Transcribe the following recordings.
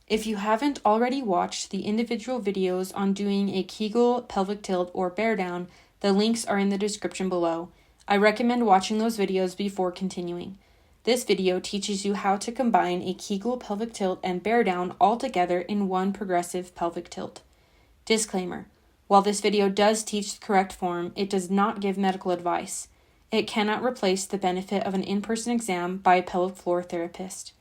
If you haven't already watched the individual videos on doing a Kegel, pelvic tilt, or bear down, the links are in the description below. I recommend watching those videos before continuing. This video teaches you how to combine a Kegel, pelvic tilt, and bear down all together in one progressive pelvic tilt. Disclaimer: while this video does teach the correct form, it does not give medical advice. It cannot replace the benefit of an in-person exam by a pelvic floor therapist.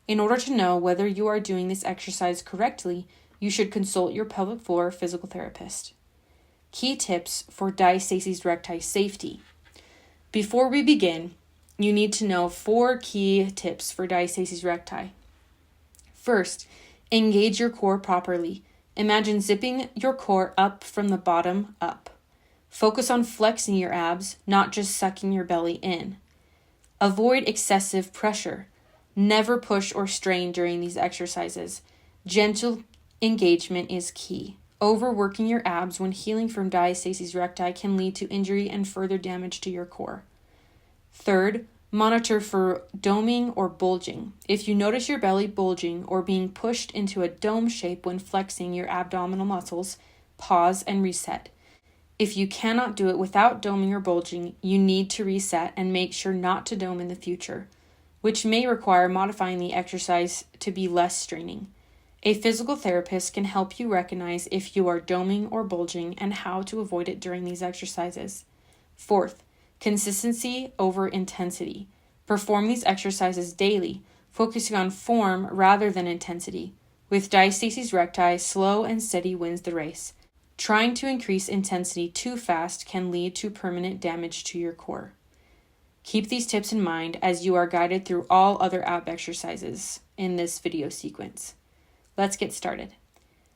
In order to know whether you are doing this exercise correctly, you should consult your pelvic floor physical therapist. Key tips for diastasis recti safety. Before we begin, you need to know 4 key tips for diastasis recti. First, engage your core properly. Imagine zipping your core up from the bottom up. Focus on flexing your abs, not just sucking your belly in. Avoid excessive pressure. Never push or strain during these exercises. Gentle engagement is key. Overworking your abs when healing from diastasis recti can lead to injury and further damage to your core. Third, monitor for doming or bulging. If you notice your belly bulging or being pushed into a dome shape when flexing your abdominal muscles, pause and reset. If you cannot do it without doming or bulging, you need to reset and make sure not to dome in the future, which may require modifying the exercise to be less straining. A physical therapist can help you recognize if you are doming or bulging and how to avoid it during these exercises. Fourth, consistency over intensity. Perform these exercises daily, focusing on form rather than intensity. With diastasis recti, slow and steady wins the race. Trying to increase intensity too fast can lead to permanent damage to your core. Keep these tips in mind as you are guided through all other ab exercises in this video sequence. Let's get started.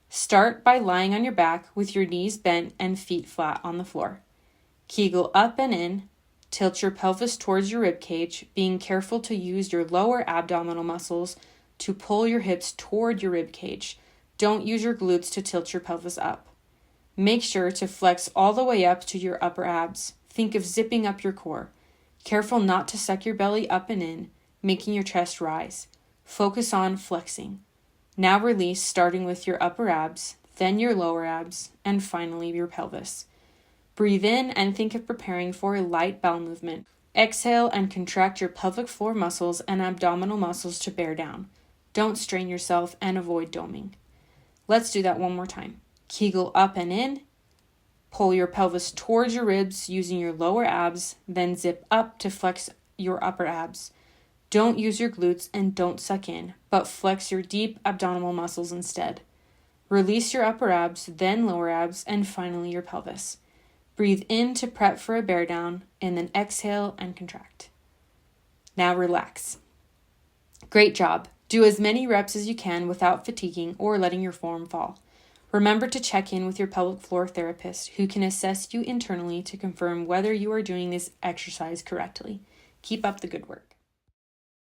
Start by lying on your back with your knees bent and feet flat on the floor. Kegel up and in. Tilt your pelvis towards your rib cage, being careful to use your lower abdominal muscles to pull your hips toward your rib cage. Don't use your glutes to tilt your pelvis up. Make sure to flex all the way up to your upper abs. Think of zipping up your core. Careful not to suck your belly up and in, making your chest rise. Focus on flexing. Now release, starting with your upper abs, then your lower abs, and finally your pelvis. Breathe in and think of preparing for a light bowel movement. Exhale and contract your pelvic floor muscles and abdominal muscles to bear down. Don't strain yourself and avoid doming. Let's do that one more time. Kegel up and in. Pull your pelvis towards your ribs using your lower abs, then zip up to flex your upper abs. Don't use your glutes and don't suck in, but flex your deep abdominal muscles instead. Release your upper abs, then lower abs, and finally your pelvis. Breathe in to prep for a bear down, and then exhale and contract. Now relax. Great job. Do as many reps as you can without fatiguing or letting your form fall. Remember to check in with your pelvic floor therapist, who can assess you internally to confirm whether you are doing this exercise correctly. Keep up the good work.